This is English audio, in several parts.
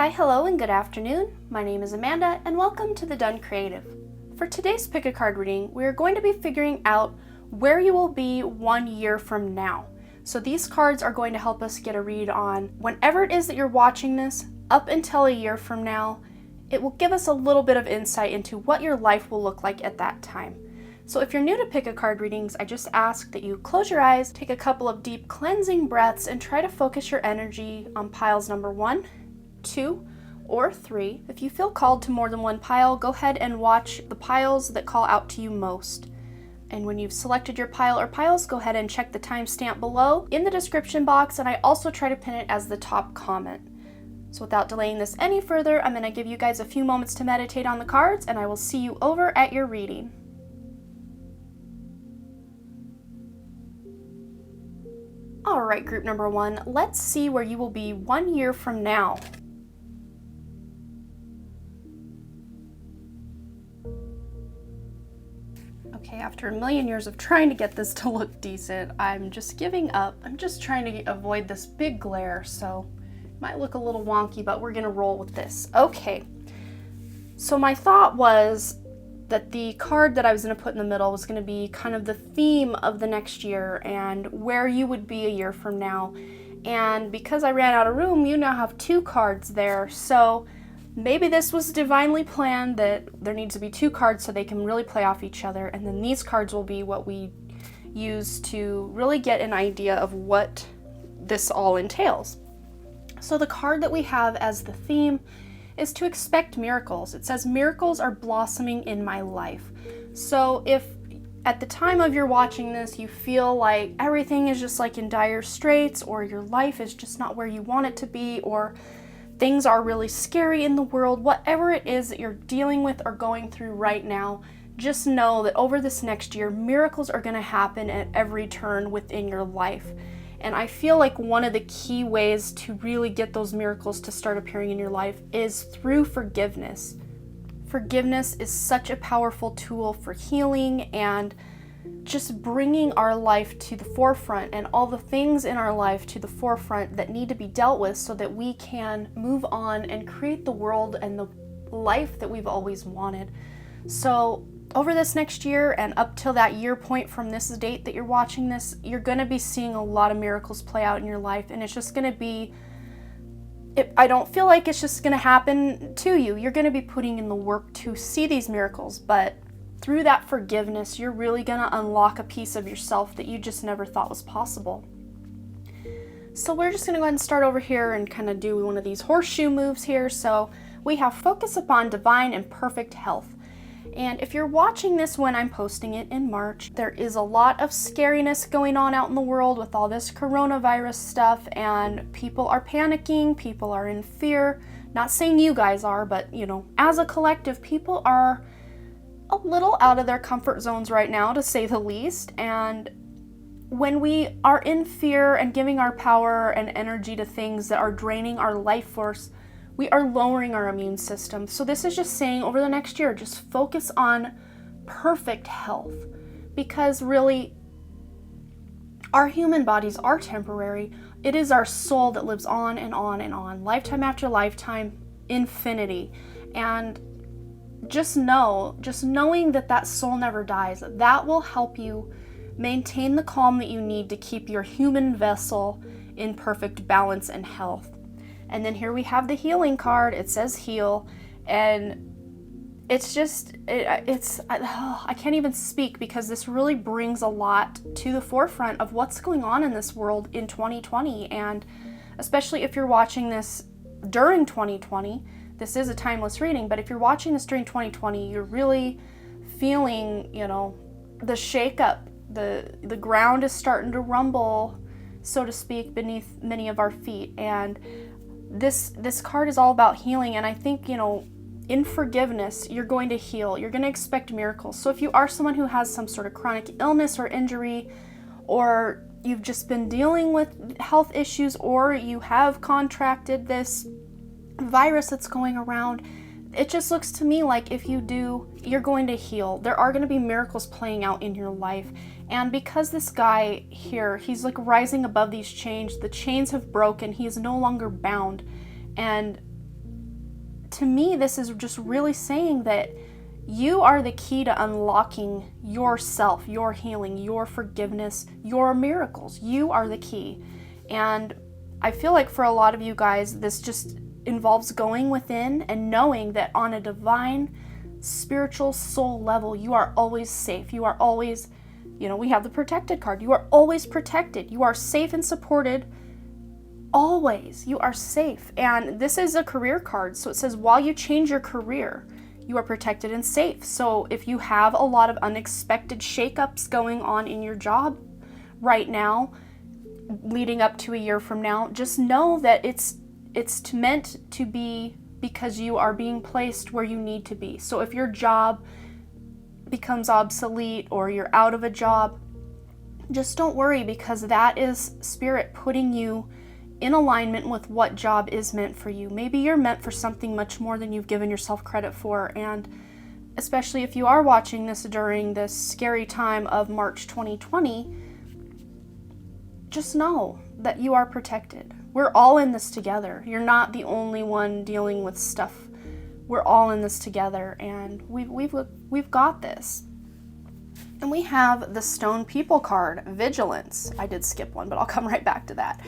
Hi, hello, and good afternoon. My name is Amanda, and welcome to The Done Creative. For today's pick a card reading, we are going to be figuring out where you will be 1 year from now. So these cards are going to help us get a read on whenever it is that you're watching this, up until a year from now. It will give us a little bit of insight into what your life will look like at that time. So if you're new to pick a card readings, I just ask that you close your eyes, take a couple of deep cleansing breaths, and try to focus your energy on piles number 1, 2, or 3. If you feel called to more than one pile, go ahead and watch the piles that call out to you most. And when you've selected your pile or piles, go ahead and check the timestamp below in the description box, and I also try to pin it as the top comment. So without delaying this any further, I'm going to give you guys a few moments to meditate on the cards, and I will see you over at your reading. Alright, group number 1, let's see where you will be 1 year from now. Okay, after a million years of trying to get this to look decent, I'm just giving up. I'm just trying to avoid this big glare, so it might look a little wonky, but we're gonna roll with this. Okay, so my thought was that the card that I was going to put in the middle was going to be kind of the theme of the next year and where you would be a year from now. And because I ran out of room, you now have 2 cards there. So maybe this was divinely planned that there needs to be 2 cards so they can really play off each other. And then these cards will be what we use to really get an idea of what this all entails. So the card that we have as the theme is to expect miracles. It says, miracles are blossoming in my life. So if at the time of your watching this, you feel like everything is just like in dire straits, or your life is just not where you want it to be, or things are really scary in the world, whatever it is that you're dealing with or going through right now, just know that over this next year, miracles are going to happen at every turn within your life. And I feel like one of the key ways to really get those miracles to start appearing in your life is through forgiveness. Forgiveness is such a powerful tool for healing and just bringing our life to the forefront and all the things in our life to the forefront that need to be dealt with so that we can move on and create the world and the life that we've always wanted. So over this next year and up till that year point from this date that you're watching this, you're going to be seeing a lot of miracles play out in your life, and it's just going to be, I don't feel like it's just going to happen to you. You're going to be putting in the work to see these miracles, but through that forgiveness, you're really going to unlock a piece of yourself that you just never thought was possible. So we're just going to go ahead and start over here and kind of do one of these horseshoe moves here. So we have focus upon divine and perfect health. And if you're watching this when I'm posting it in March, there is a lot of scariness going on out in the world with all this coronavirus stuff, and people are panicking, people are in fear. Not saying you guys are, but as a collective, people are a little out of their comfort zones right now, to say the least. And when we are in fear and giving our power and energy to things that are draining our life force, we are lowering our immune system. So this is just saying over the next year, just focus on perfect health, because really our human bodies are temporary. It is our soul that lives on and on and on, lifetime after lifetime, infinity. And just knowing that that soul never dies, that will help you maintain the calm that you need to keep your human vessel in perfect balance and health. And then here we have the healing card. It says heal, and it's just, I can't even speak, because this really brings a lot to the forefront of what's going on in this world in 2020. And especially if you're watching this during 2020, this is a timeless reading, but if you're watching this during 2020, you're really feeling, the shakeup. The ground is starting to rumble, so to speak, beneath many of our feet. And this card is all about healing, and I think, in forgiveness, you're going to heal. You're going to expect miracles. So if you are someone who has some sort of chronic illness or injury, or you've just been dealing with health issues, or you have contracted this virus that's going around, it just looks to me like if you do, you're going to heal. There are going to be miracles playing out in your life. And because this guy here, he's like rising above these chains, the chains have broken, he is no longer bound. And to me, this is just really saying that you are the key to unlocking yourself, your healing, your forgiveness, your miracles. You are the key. And I feel like for a lot of you guys, this just involves going within and knowing that on a divine, spiritual soul level, you are always safe. You are always, we have the protected card. You are always protected. You are safe and supported. Always. You are safe. And this is a career card. So it says, while you change your career, you are protected and safe. So if you have a lot of unexpected shakeups going on in your job right now, leading up to a year from now, just know that it's meant to be because you are being placed where you need to be. So if your job becomes obsolete or you're out of a job, just don't worry, because that is Spirit putting you in alignment with what job is meant for you. Maybe you're meant for something much more than you've given yourself credit for. And especially if you are watching this during this scary time of March 2020, just know that you are protected. We're all in this together. You're not the only one dealing with stuff. We're all in this together, and we've got this. And we have the Stone People card, Vigilance. I did skip one, but I'll come right back to that.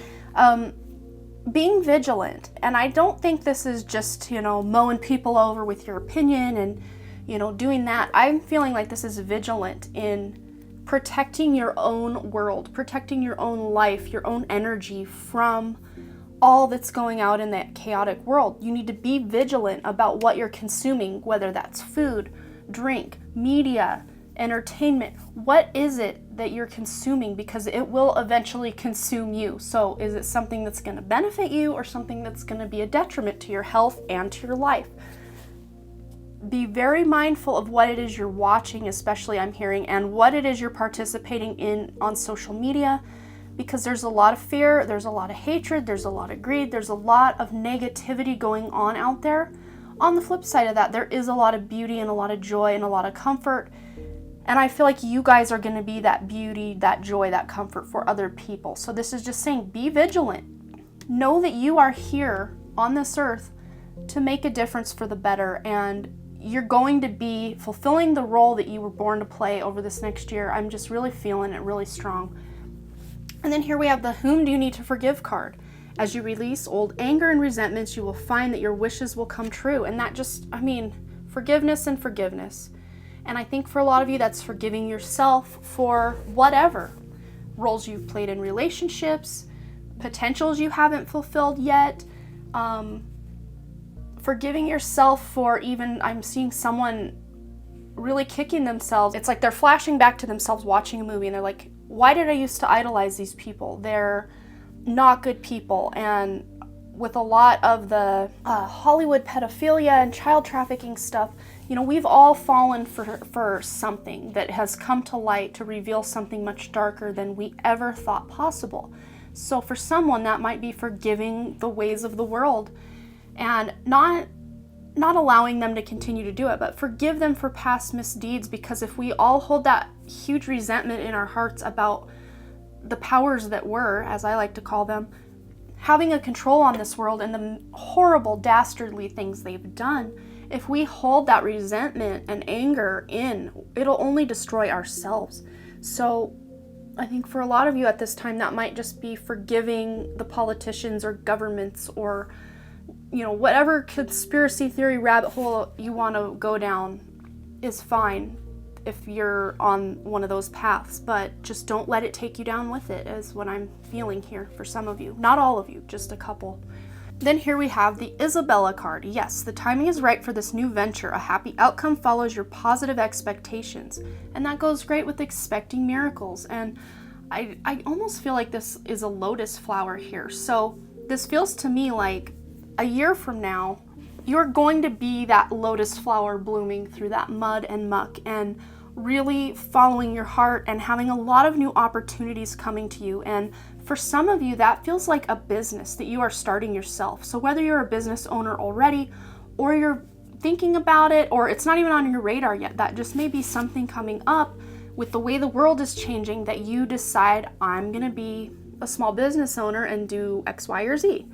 Being vigilant, and I don't think this is just, mowing people over with your opinion and, doing that. I'm feeling like this is vigilant in protecting your own world, protecting your own life, your own energy from all that's going out in that chaotic world. You need to be vigilant about what you're consuming, whether that's food, drink, media, entertainment. What is it that you're consuming? Because it will eventually consume you. So is it something that's going to benefit you or something that's going to be a detriment to your health and to your life? Be very mindful of what it is you're watching, especially I'm hearing, and what it is you're participating in on social media, because there's a lot of fear, there's a lot of hatred, there's a lot of greed, there's a lot of negativity going on out there. On the flip side of that, there is a lot of beauty and a lot of joy and a lot of comfort. And I feel like you guys are going to be that beauty, that joy, that comfort for other people. So this is just saying, be vigilant. Know that you are here on this earth to make a difference for the better. And you're going to be fulfilling the role that you were born to play over this next year. I'm just really feeling it really strong. And then here we have the Whom Do You Need to Forgive card. As you release old anger and resentments, you will find that your wishes will come true. And that just, forgiveness and forgiveness. And I think for a lot of you, that's forgiving yourself for whatever roles you've played in relationships, potentials you haven't fulfilled yet, forgiving yourself for even, I'm seeing someone really kicking themselves. It's like they're flashing back to themselves watching a movie and they're like, why did I used to idolize these people? They're not good people. And with a lot of the Hollywood pedophilia and child trafficking stuff, we've all fallen for something that has come to light to reveal something much darker than we ever thought possible. So for someone, that might be forgiving the ways of the world and not allowing them to continue to do it, but forgive them for past misdeeds, because if we all hold that huge resentment in our hearts about the powers that were, as I like to call them, having a control on this world and the horrible, dastardly things they've done, if we hold that resentment and anger in, it'll only destroy ourselves. So I think for a lot of you at this time, that might just be forgiving the politicians or governments or, whatever conspiracy theory rabbit hole you want to go down is fine if you're on one of those paths, but just don't let it take you down with it, is what I'm feeling here for some of you. Not all of you, just a couple. Then here we have the Isabella card. Yes, the timing is right for this new venture. A happy outcome follows your positive expectations. And that goes great with expecting miracles. And I almost feel like this is a lotus flower here. So this feels to me like a year from now, you're going to be that lotus flower blooming through that mud and muck and really following your heart and having a lot of new opportunities coming to you. And for some of you, that feels like a business that you are starting yourself. So whether you're a business owner already or you're thinking about it or it's not even on your radar yet, that just may be something coming up with the way the world is changing that you decide, I'm going to be a small business owner and do X, Y, or Z.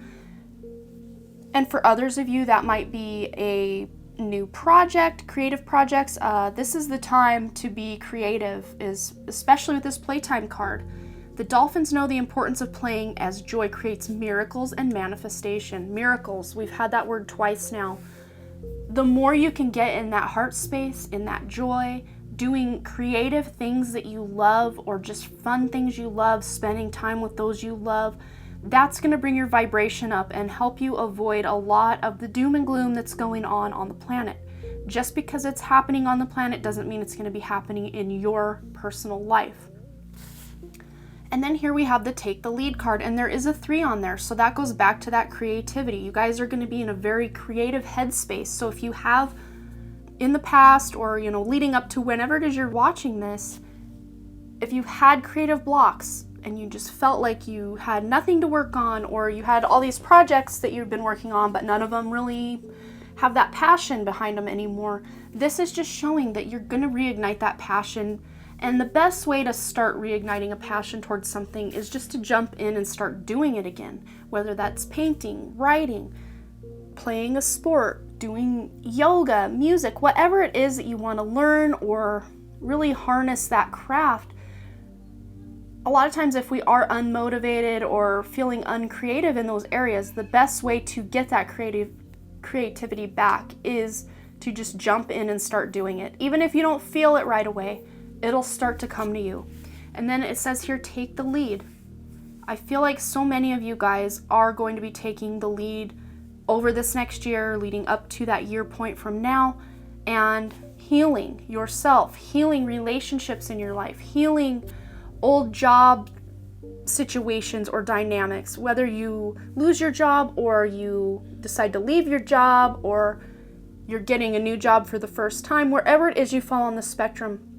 And for others of you, that might be a new project, creative projects. This is the time to be creative, especially with this playtime card. The dolphins know the importance of playing, as joy creates miracles and manifestation. Miracles, we've had that word twice now. The more you can get in that heart space, in that joy, doing creative things that you love, or just fun things you love, spending time with those you love, that's going to bring your vibration up and help you avoid a lot of the doom and gloom that's going on the planet. Just because it's happening on the planet doesn't mean it's going to be happening in your personal life. And then here we have the Take the Lead card, and there is a 3 on there, so that goes back to that creativity. You guys are going to be in a very creative headspace. So if you have in the past, or leading up to whenever it is you're watching this, if you had creative blocks and you just felt like you had nothing to work on, or you had all these projects that you've been working on but none of them really have that passion behind them anymore, this is just showing that you're going to reignite that passion. And the best way to start reigniting a passion towards something is just to jump in and start doing it again, whether that's painting, writing, playing a sport, doing yoga, music, whatever it is that you want to learn or really harness that craft. A lot of times if we are unmotivated or feeling uncreative in those areas, the best way to get that creativity back is to just jump in and start doing it. Even if you don't feel it right away, it'll start to come to you. And then it says here, take the lead. I feel like so many of you guys are going to be taking the lead over this next year, leading up to that year point from now, and healing yourself, healing relationships in your life, healing old job situations or dynamics, whether you lose your job or you decide to leave your job or you're getting a new job for the first time, wherever it is you fall on the spectrum,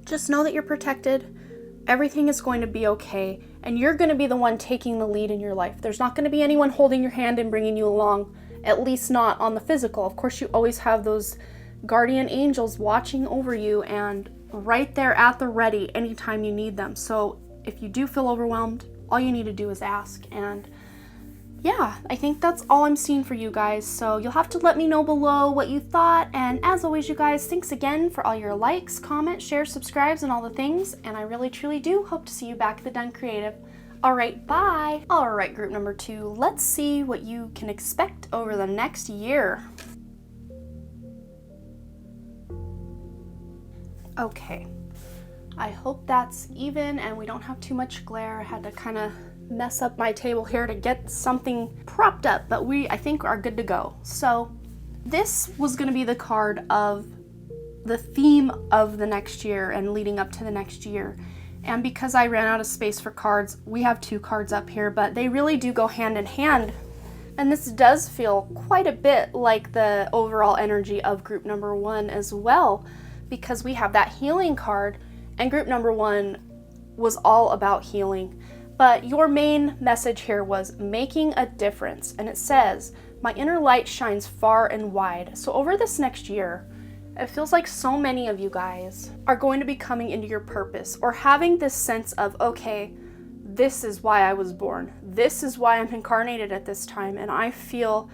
just know that you're protected. Everything is going to be okay, and you're going to be the one taking the lead in your life. There's not going to be anyone holding your hand and bringing you along, at least not on the physical. Of course, you always have those guardian angels watching over you and right there at the ready anytime you need them. So if you do feel overwhelmed, all you need to do is ask. And yeah, I think that's all I'm seeing for you guys. So you'll have to let me know below what you thought. And as always, you guys, thanks again for all your likes, comments, shares, subscribes, and all the things. And I really, truly do hope to see you back at the Done Creative. All right, bye. All right, group number 2, let's see what you can expect over the next year. Okay, I hope that's even and we don't have too much glare. I had to kind of mess up my table here to get something propped up, but I think are good to go. So this was going to be the card of the theme of the next year and leading up to the next year. And because I ran out of space for cards, we have 2 cards up here, but they really do go hand in hand. And this does feel quite a bit like the overall energy of group number 1 as well, because we have that healing card, and group number 1 was all about healing. But your main message here was making a difference. And it says, my inner light shines far and wide. So over this next year, it feels like so many of you guys are going to be coming into your purpose or having this sense of, okay, this is why I was born. This is why I'm incarnated at this time. And I feel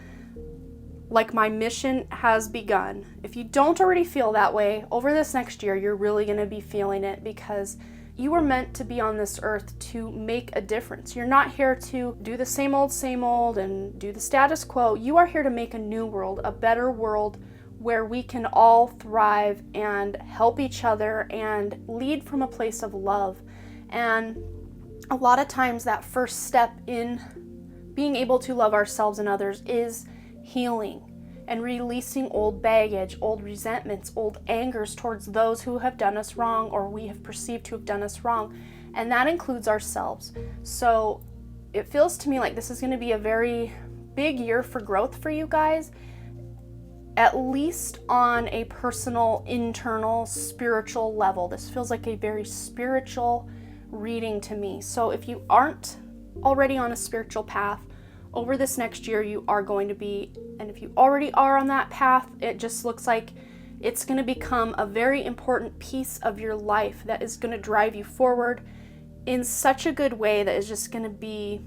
like my mission has begun. If you don't already feel that way, over this next year, you're really going to be feeling it, because you were meant to be on this earth to make a difference. You're not here to do the same old and do the status quo. You are here to make a new world, a better world where we can all thrive and help each other and lead from a place of love. And a lot of times that first step in being able to love ourselves and others is healing and releasing old baggage, old resentments, old angers towards those who have done us wrong or we have perceived to have done us wrong. And that includes ourselves. So it feels to me like this is going to be a very big year for growth for you guys, at least on a personal, internal, spiritual level. This feels like a very spiritual reading to me. So if you aren't already on a spiritual path, over this next year you are going to be, and if you already are on that path, it just looks like it's going to become a very important piece of your life that is going to drive you forward in such a good way that is just going to be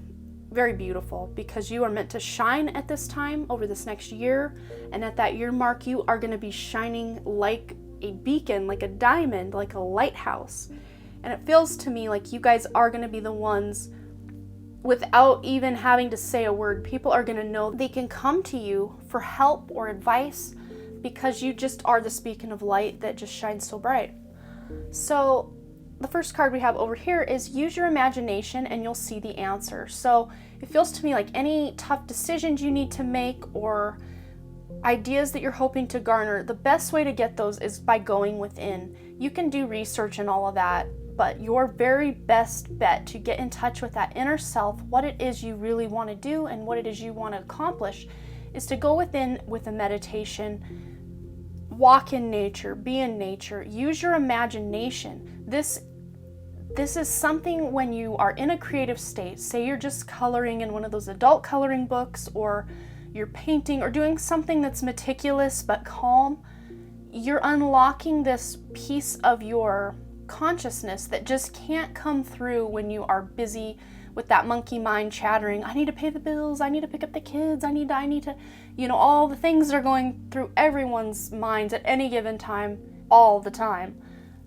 very beautiful, because you are meant to shine at this time over this next year. And at that year mark, you are going to be shining like a beacon, like a diamond, like a lighthouse. And it feels to me like you guys are going to be the ones, without even having to say a word, people are going to know they can come to you for help or advice, because you just are this beacon of light that just shines so bright. So the first card we have over here is use your imagination and you'll see the answer. So it feels to me like any tough decisions you need to make or ideas that you're hoping to garner, the best way to get those is by going within. You can do research and all of that, but your very best bet to get in touch with that inner self, what it is you really want to do and what it is you want to accomplish, is to go within with a meditation, walk in nature, be in nature, use your imagination. This is something when you are in a creative state, say you're just coloring in one of those adult coloring books, or you're painting or doing something that's meticulous but calm, you're unlocking this piece of your consciousness that just can't come through when you are busy with that monkey mind chattering. I need to pay the bills, I need to pick up the kids, I need to, all the things that are going through everyone's minds at any given time, all the time.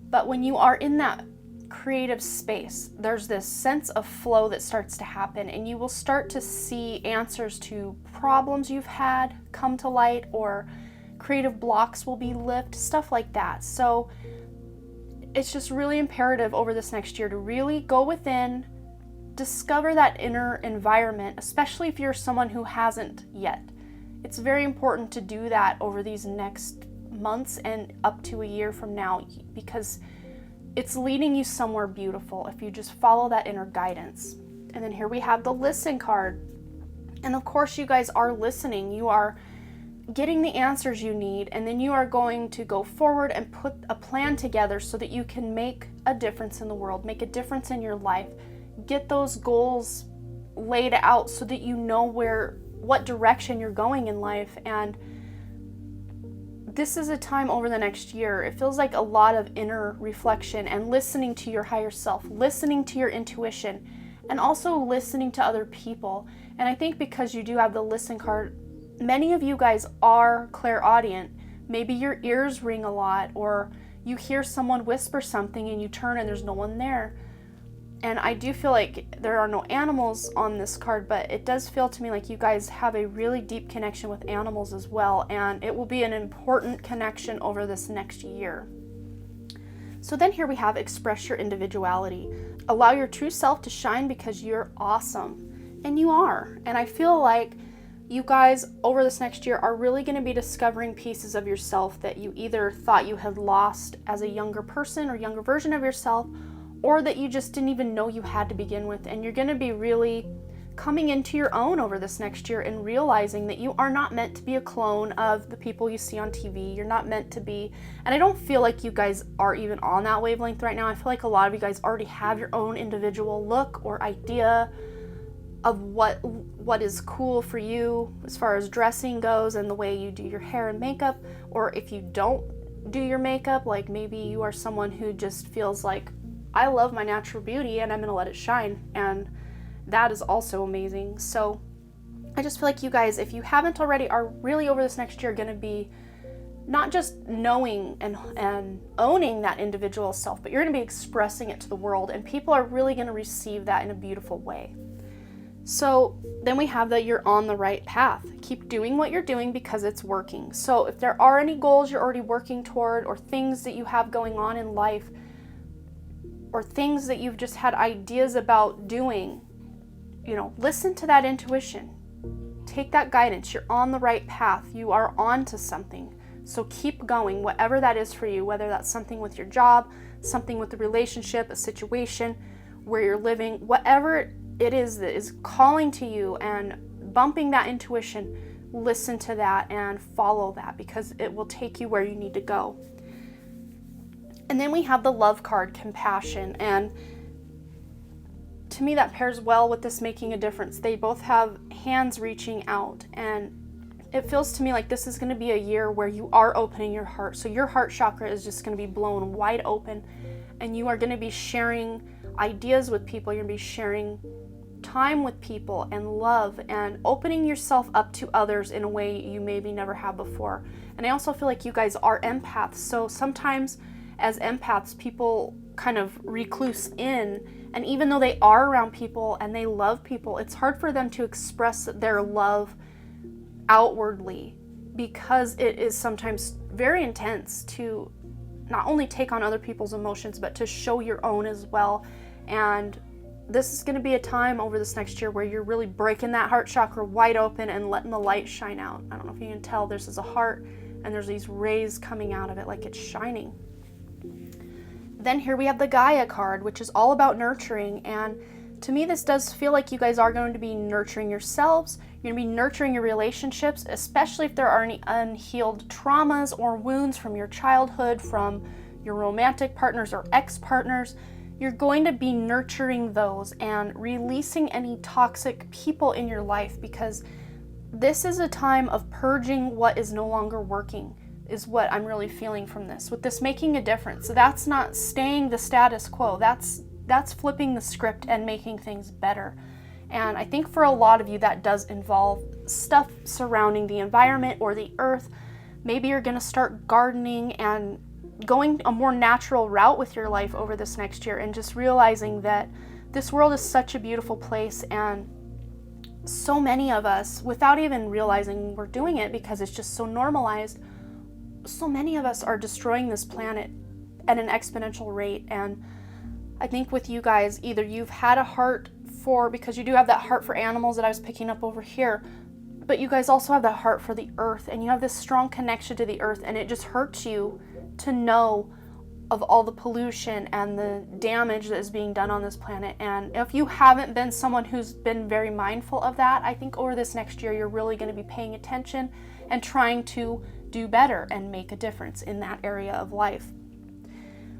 But when you are in that creative space, there's this sense of flow that starts to happen, and you will start to see answers to problems you've had come to light, or creative blocks will be lifted, stuff like that. So it's just really imperative over this next year to really go within, discover that inner environment, especially if you're someone who hasn't yet. It's very important to do that over these next months and up to a year from now, because it's leading you somewhere beautiful if you just follow that inner guidance. And then here we have the listen card. And of course you guys are listening. You are getting the answers you need, and then you are going to go forward and put a plan together so that you can make a difference in the world, make a difference in your life, get those goals laid out so that you know what direction you're going in life. And this is a time over the next year, it feels like a lot of inner reflection and listening to your higher self, listening to your intuition, and also listening to other people. And I think because you do have the listen card, many of you guys are clairaudient. Maybe your ears ring a lot, or you hear someone whisper something and you turn and there's no one there. And I do feel like there are no animals on this card, but it does feel to me like you guys have a really deep connection with animals as well, and it will be an important connection over this next year. So then here we have express your individuality. Allow your true self to shine, because you're awesome, and you are. And I feel like you guys over this next year are really going to be discovering pieces of yourself that you either thought you had lost as a younger person or younger version of yourself, or that you just didn't even know you had to begin with. And you're going to be really coming into your own over this next year and realizing that you are not meant to be a clone of the people you see on TV. You're not meant to be, and I don't feel like you guys are even on that wavelength right now. I feel like a lot of you guys already have your own individual look or idea of what is cool for you as far as dressing goes and the way you do your hair and makeup. Or if you don't do your makeup, like maybe you are someone who just feels like, I love my natural beauty and I'm gonna let it shine, and that is also amazing. So I just feel like you guys, if you haven't already, are really over this next year gonna be not just knowing and owning that individual self, but you're gonna be expressing it to the world, and people are really gonna receive that in a beautiful way. So then we have that you're on the right path. Keep doing what you're doing because it's working. So if there are any goals you're already working toward, or things that you have going on in life, or things that you've just had ideas about doing, listen to that intuition. Take that guidance. You're on the right path. You are on to something. So keep going, whatever that is for you, whether that's something with your job, something with the relationship, a situation where you're living, whatever it is that is calling to you and bumping that intuition, listen to that and follow that, because it will take you where you need to go. And then we have the love card, compassion, and to me that pairs well with this making a difference. They both have hands reaching out, and it feels to me like this is going to be a year where you are opening your heart. So your heart chakra is just going to be blown wide open, and you are going to be sharing ideas with people. You're going to be sharing time with people and love and opening yourself up to others in a way you maybe never have before. And I also feel like you guys are empaths, so sometimes as empaths, people kind of recluse in, and even though they are around people and they love people, it's hard for them to express their love outwardly, because it is sometimes very intense to not only take on other people's emotions, but to show your own as well. And this is going to be a time over this next year where you're really breaking that heart chakra wide open and letting the light shine out. I don't know if you can tell, this is a heart and there's these rays coming out of it like it's shining. Then here we have the Gaia card, which is all about nurturing. And to me, this does feel like you guys are going to be nurturing yourselves. You're going to be nurturing your relationships, especially if there are any unhealed traumas or wounds from your childhood, from your romantic partners or ex-partners. You're going to be nurturing those and releasing any toxic people in your life, because this is a time of purging what is no longer working, is what I'm really feeling from this. With this making a difference, that's not staying the status quo. That's flipping the script and making things better. And I think for a lot of you that does involve stuff surrounding the environment or the earth. Maybe you're going to start gardening and going a more natural route with your life over this next year, and just realizing that this world is such a beautiful place, and so many of us, without even realizing we're doing it because it's just so normalized, so many of us are destroying this planet at an exponential rate. And I think with you guys, either you've had a heart for, because you do have that heart for animals that I was picking up over here, but you guys also have that heart for the earth, and you have this strong connection to the earth, and it just hurts you to know of all the pollution and the damage that is being done on this planet. And if you haven't been someone who's been very mindful of that, I think over this next year you're really going to be paying attention and trying to do better and make a difference in that area of life.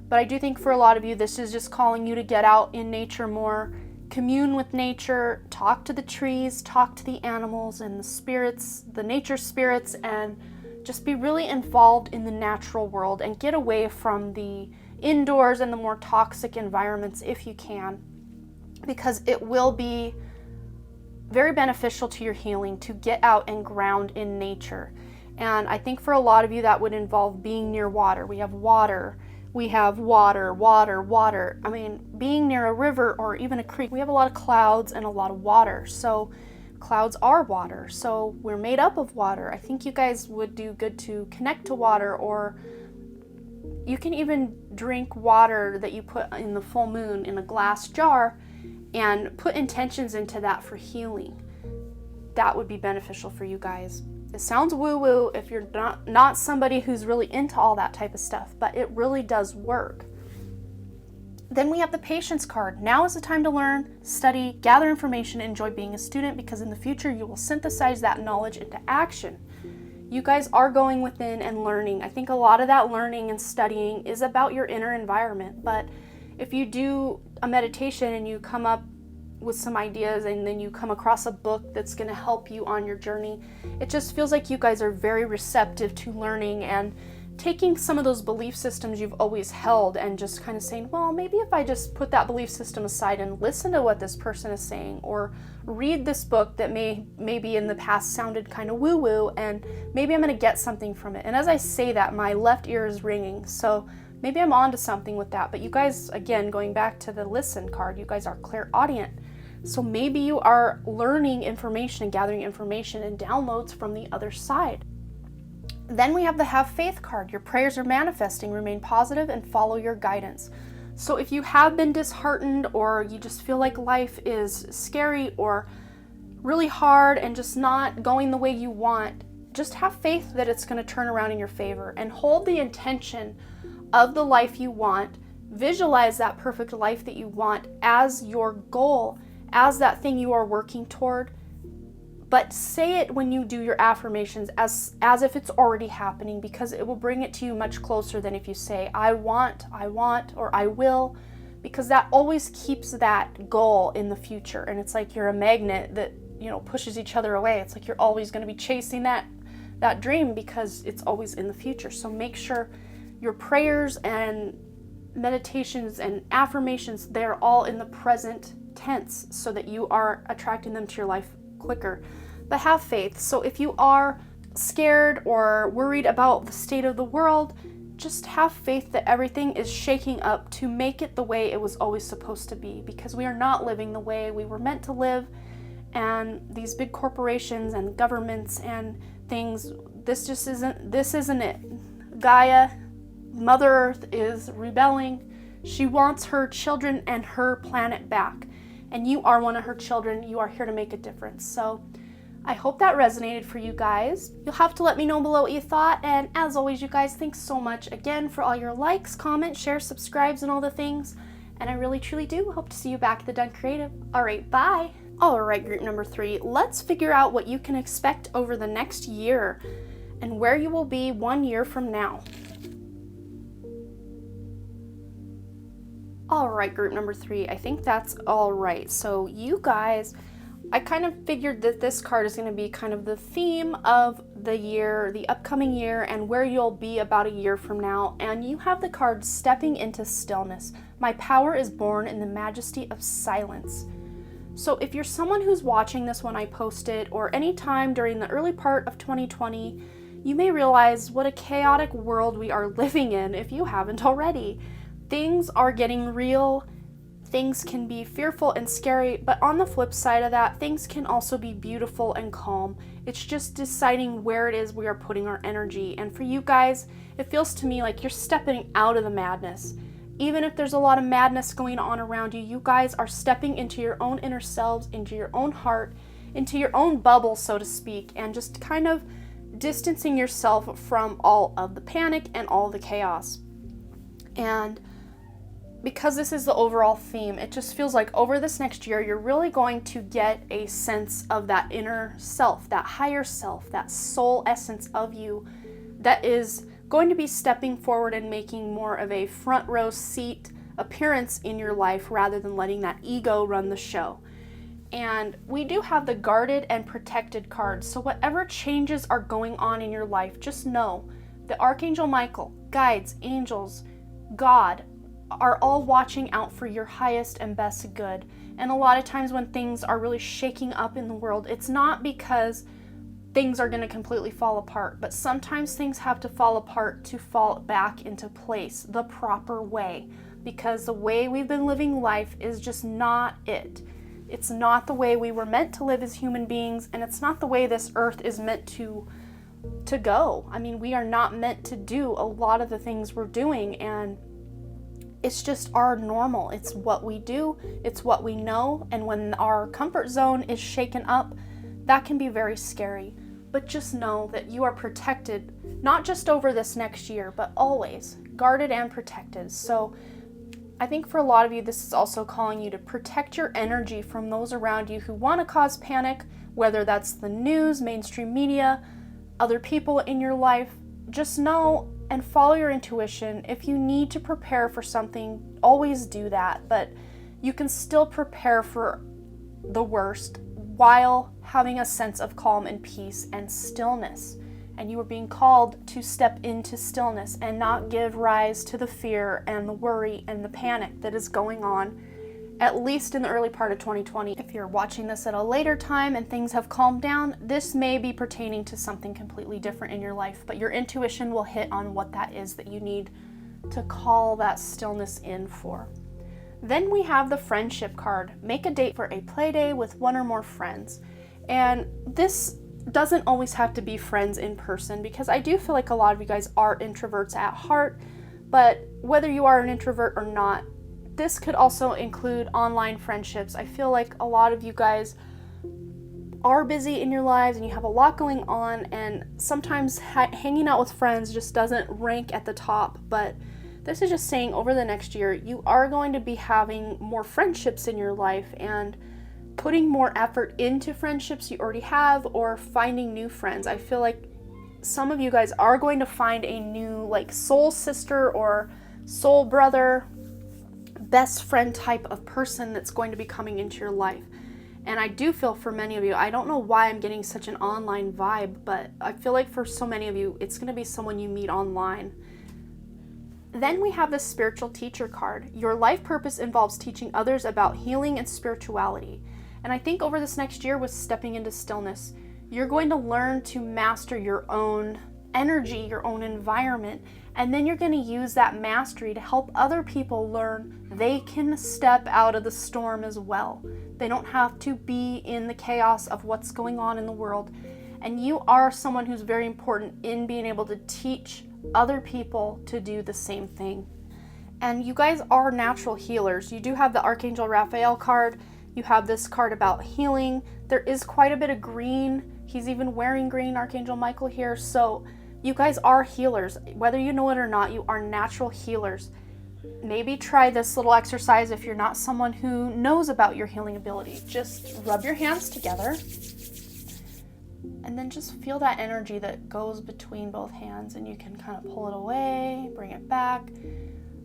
But I do think for a lot of you, this is just calling you to get out in nature more, commune with nature, talk to the trees, talk to the animals and the spirits, the nature spirits, and just be really involved in the natural world and get away from the indoors and the more toxic environments if you can, because it will be very beneficial to your healing to get out and ground in nature. And I think for a lot of you that would involve being near water. We have water. I mean, being near a river or even a creek. We have a lot of clouds and a lot of water. So clouds are water. So we're made up of water. I think you guys would do good to connect to water, or you can even drink water that you put in the full moon in a glass jar and put intentions into that for healing. That would be beneficial for you guys. It sounds woo-woo if you're not somebody who's really into all that type of stuff, but it really does work. Then we have the patience card. Now is the time to learn, study, gather information, enjoy being a student, because in the future you will synthesize that knowledge into action. You guys are going within and learning. I think a lot of that learning and studying is about your inner environment, but if you do a meditation and you come up with some ideas and then you come across a book that's going to help you on your journey, it just feels like you guys are very receptive to learning and taking some of those belief systems you've always held and just kind of saying, well, maybe if I just put that belief system aside and listen to what this person is saying, or read this book that maybe in the past sounded kind of woo-woo, and maybe I'm going to get something from it. And as I say that, my left ear is ringing, so maybe I'm onto something with that. But you guys, again, going back to the listen card, you guys are clairaudient. So maybe you are learning information and gathering information and downloads from the other side. Then we have the Have Faith card. Your prayers are manifesting. Remain positive and follow your guidance. So if you have been disheartened, or you just feel like life is scary or really hard and just not going the way you want, just have faith that it's going to turn around in your favor, and hold the intention of the life you want. Visualize that perfect life that you want as your goal, as that thing you are working toward. But say it when you do your affirmations as if it's already happening, because it will bring it to you much closer than if you say, I want, or I will, because that always keeps that goal in the future. And it's like you're a magnet that, pushes each other away. It's like you're always going to be chasing that dream because it's always in the future. So make sure your prayers and meditations and affirmations, they're all in the present tense so that you are attracting them to your life quicker. But have faith. So if you are scared or worried about the state of the world, just have faith that everything is shaking up to make it the way it was always supposed to be, because we are not living the way we were meant to live. And these big corporations and governments and things, this isn't it. Gaia, Mother Earth, is rebelling. She wants her children and her planet back. And you are one of her children. You are here to make a difference. So I hope that resonated for you guys. You'll have to let me know below what you thought. And as always, you guys, thanks so much again for all your likes, comments, shares, subscribes, and all the things. And I really, truly do hope to see you back at the Done Creative. All right, bye. All right, group number 3, let's figure out what you can expect over the next year and where you will be 1 year from now. All right, group number 3, I think that's all right. So you guys, I kind of figured that this card is going to be kind of the theme of the year, the upcoming year, and where you'll be about a year from now. And you have the card Stepping into Stillness. My power is born in the majesty of silence. So if you're someone who's watching this when I post it, or any time during the early part of 2020, you may realize what a chaotic world we are living in if you haven't already. Things are getting real. Things can be fearful and scary, but on the flip side of that, things can also be beautiful and calm. It's just deciding where it is we are putting our energy. And for you guys, it feels to me like you're stepping out of the madness. Even if there's a lot of madness going on around you, you guys are stepping into your own inner selves, into your own heart, into your own bubble, so to speak, and just kind of distancing yourself from all of the panic and all the chaos. And because this is the overall theme, it just feels like over this next year, you're really going to get a sense of that inner self, that higher self, that soul essence of you that is going to be stepping forward and making more of a front row seat appearance in your life rather than letting that ego run the show. And we do have the guarded and protected cards. So whatever changes are going on in your life, just know that Archangel Michael, guides, angels, God are all watching out for your highest and best good. And a lot of times when things are really shaking up in the world, it's not because things are going to completely fall apart, but sometimes things have to fall apart to fall back into place the proper way, because the way we've been living life is just not it. It's not the way we were meant to live as human beings, and it's not the way this earth is meant to go. I mean, we are not meant to do a lot of the things we're doing, and it's just our normal. It's what we do, it's what we know, and when our comfort zone is shaken up, that can be very scary. But just know that you are protected, not just over this next year, but always guarded and protected. So I think for a lot of you, this is also calling you to protect your energy from those around you who want to cause panic, whether that's the news, mainstream media, other people in your life. Just know and follow your intuition. If you need to prepare for something, always do that, but you can still prepare for the worst while having a sense of calm and peace and stillness. And you are being called to step into stillness and not give rise to the fear and the worry and the panic that is going on, at least in the early part of 2020. If you're watching this at a later time and things have calmed down, this may be pertaining to something completely different in your life, but your intuition will hit on what that is that you need to call that stillness in for. Then we have the friendship card. Make a date for a play day with one or more friends. And this doesn't always have to be friends in person, because I do feel like a lot of you guys are introverts at heart, but whether you are an introvert or not, this could also include online friendships. I feel like a lot of you guys are busy in your lives and you have a lot going on, and sometimes hanging out with friends just doesn't rank at the top, but this is just saying over the next year, you are going to be having more friendships in your life and putting more effort into friendships you already have, or finding new friends. I feel like some of you guys are going to find a new like soul sister or soul brother, best friend type of person that's going to be coming into your life. And I do feel for many of you, I don't know why I'm getting such an online vibe, but I feel like for so many of you, it's going to be someone you meet online. Then we have the spiritual teacher card. Your life purpose involves teaching others about healing and spirituality. And I think over this next year with stepping into stillness, you're going to learn to master your own energy, your own environment, and then you're going to use that mastery to help other people learn they can step out of the storm as well. They don't have to be in the chaos of what's going on in the world. And you are someone who's very important in being able to teach other people to do the same thing. And you guys are natural healers. You do have the Archangel Raphael card. You have this card about healing. There is quite a bit of green. He's even wearing green, Archangel Michael here. So you guys are healers. Whether you know it or not, you are natural healers. Maybe try this little exercise if you're not someone who knows about your healing ability. Just rub your hands together and then just feel that energy that goes between both hands, and you can kind of pull it away, bring it back.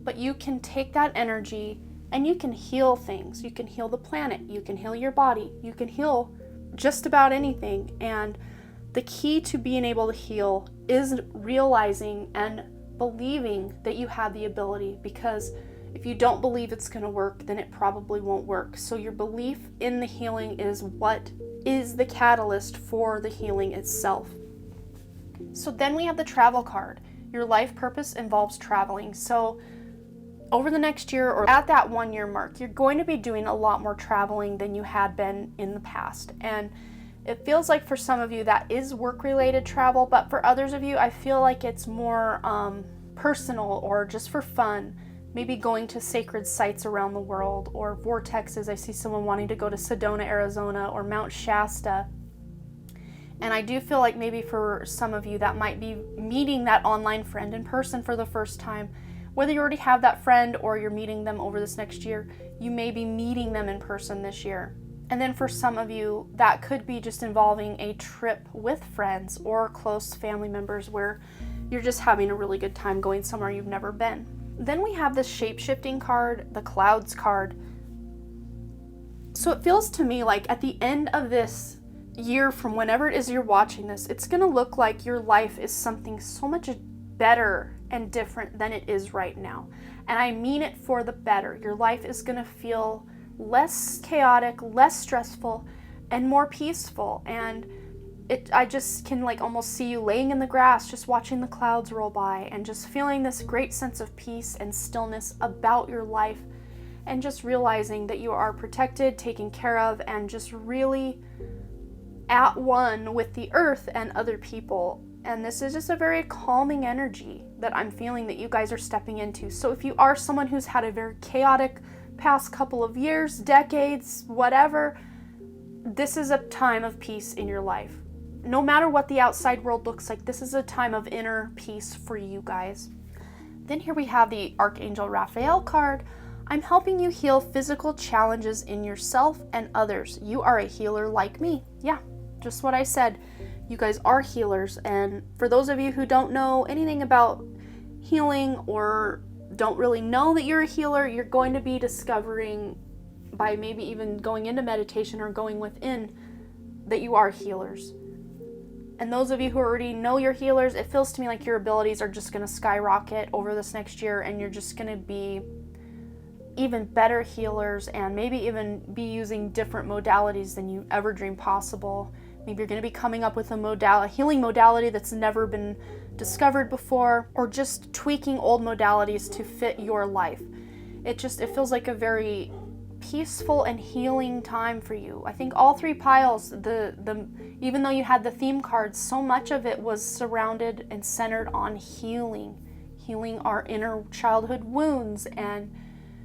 But you can take that energy and you can heal things. You can heal the planet. You can heal your body. You can heal just about anything. And the key to being able to heal is realizing and believing that you have the ability, because if you don't believe it's going to work, then it probably won't work. So your belief in the healing is what is the catalyst for the healing itself. So then we have the travel card. Your life purpose involves traveling. So over the next year, or at that 1 year mark, you're going to be doing a lot more traveling than you had been in the past. And it feels like for some of you that is work-related travel, but for others of you, I feel like it's more personal or just for fun. Maybe going to sacred sites around the world, or vortexes. I see someone wanting to go to Sedona, Arizona, or Mount Shasta. And I do feel like maybe for some of you that might be meeting that online friend in person for the first time. Whether you already have that friend or you're meeting them over this next year, you may be meeting them in person this year. And then for some of you, that could be just involving a trip with friends or close family members where you're just having a really good time going somewhere you've never been. Then we have this shape-shifting card, the clouds card. So it feels to me like at the end of this year, from whenever it is you're watching this, it's going to look like your life is something so much better and different than it is right now. And I mean it for the better. Your life is going to feel less chaotic, less stressful, and more peaceful. And I just can like almost see you laying in the grass, just watching the clouds roll by and just feeling this great sense of peace and stillness about your life, and just realizing that you are protected, taken care of, and just really at one with the earth and other people. And this is just a very calming energy that I'm feeling that you guys are stepping into. So if you are someone who's had a very chaotic past couple of years, decades, whatever, this is a time of peace in your life. No matter what the outside world looks like, this is a time of inner peace for you guys. Then here we have the Archangel Raphael card. I'm helping you heal physical challenges in yourself and others. You are a healer like me. Yeah, just what I said. You guys are healers. And for those of you who don't know anything about healing or don't really know that you're a healer, you're going to be discovering by maybe even going into meditation or going within that you are healers. And those of you who already know you're healers, it feels to me like your abilities are just going to skyrocket over this next year, and you're just going to be even better healers and maybe even be using different modalities than you ever dreamed possible. Maybe you're going to be coming up with a healing modality that's never been discovered before, or just tweaking old modalities to fit your life. It feels like a very peaceful and healing time for you. I think all three piles, even though you had the theme cards, so much of it was surrounded and centered on healing our inner childhood wounds and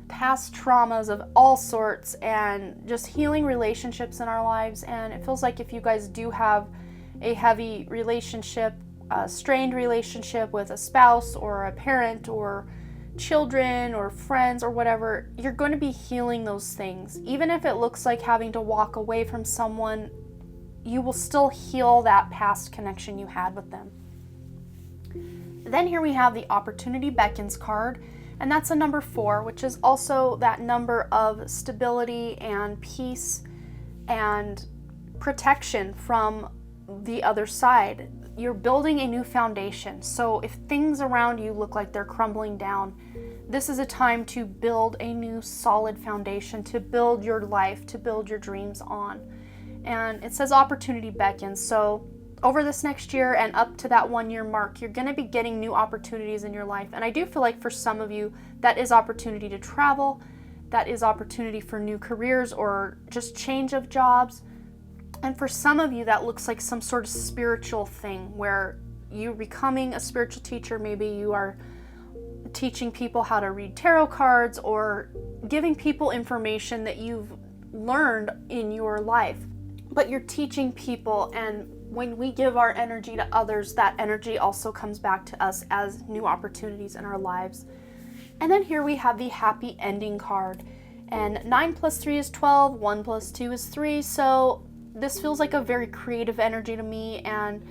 past traumas of all sorts, and just healing relationships in our lives. And it feels like if you guys do have a heavy relationship, a strained relationship with a spouse or a parent or children or friends or whatever, you're going to be healing those things. Even if it looks like having to walk away from someone, you will still heal that past connection you had with them. Then here we have the Opportunity Beckons card, and that's a number 4, which is also that number of stability and peace and protection from the other side. you're building a new foundation. So if things around you look like they're crumbling down, this is a time to build a new solid foundation, to build your life, to build your dreams on. And it says opportunity beckons. So over this next year and up to that 1 year mark, you're going to be getting new opportunities in your life. And I do feel like for some of you, that is opportunity to travel, that is opportunity for new careers or just change of jobs. And for some of you, that looks like some sort of spiritual thing where you're becoming a spiritual teacher. Maybe you are teaching people how to read tarot cards or giving people information that you've learned in your life. But you're teaching people, and when we give our energy to others, that energy also comes back to us as new opportunities in our lives. And then here we have the happy ending card. And 9 plus 3 is 12, 1 plus 2 is 3. So this feels like a very creative energy to me. And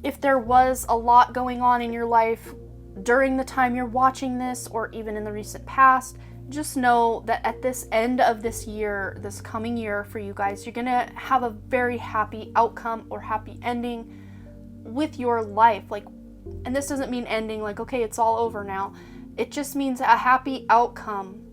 if there was a lot going on in your life during the time you're watching this, or even in the recent past, just know that at this end of this year, this coming year for you guys, you're gonna have a very happy outcome or happy ending with your life. Like, and this doesn't mean ending like, okay, it's all over now. It just means a happy outcome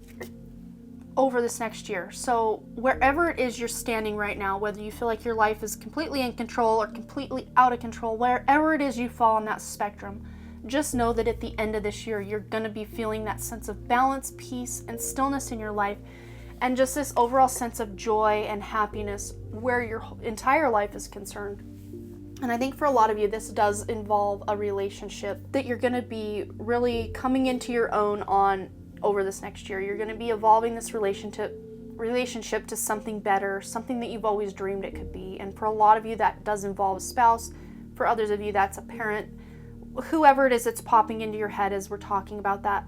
over this next year. So wherever it is you're standing right now, whether you feel like your life is completely in control or completely out of control, wherever it is you fall on that spectrum, just know that at the end of this year, you're going to be feeling that sense of balance, peace, and stillness in your life, and just this overall sense of joy and happiness where your entire life is concerned. And I think for a lot of you, this does involve a relationship that you're going to be really coming into your own on over this next year. You're going to be evolving this relationship to something better, something that you've always dreamed it could be. And for a lot of you, that does involve a spouse. For others of you, that's a parent. Whoever it is that's popping into your head as we're talking about that,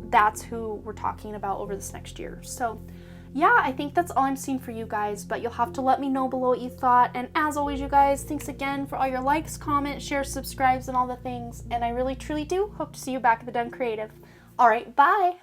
that's who we're talking about over this next year. So yeah, I think that's all I'm seeing for you guys, but you'll have to let me know below what you thought. And as always, you guys, thanks again for all your likes, comments, shares, subscribes, and all the things. And I really, truly do hope to see you back at The Done Creative. All right, bye.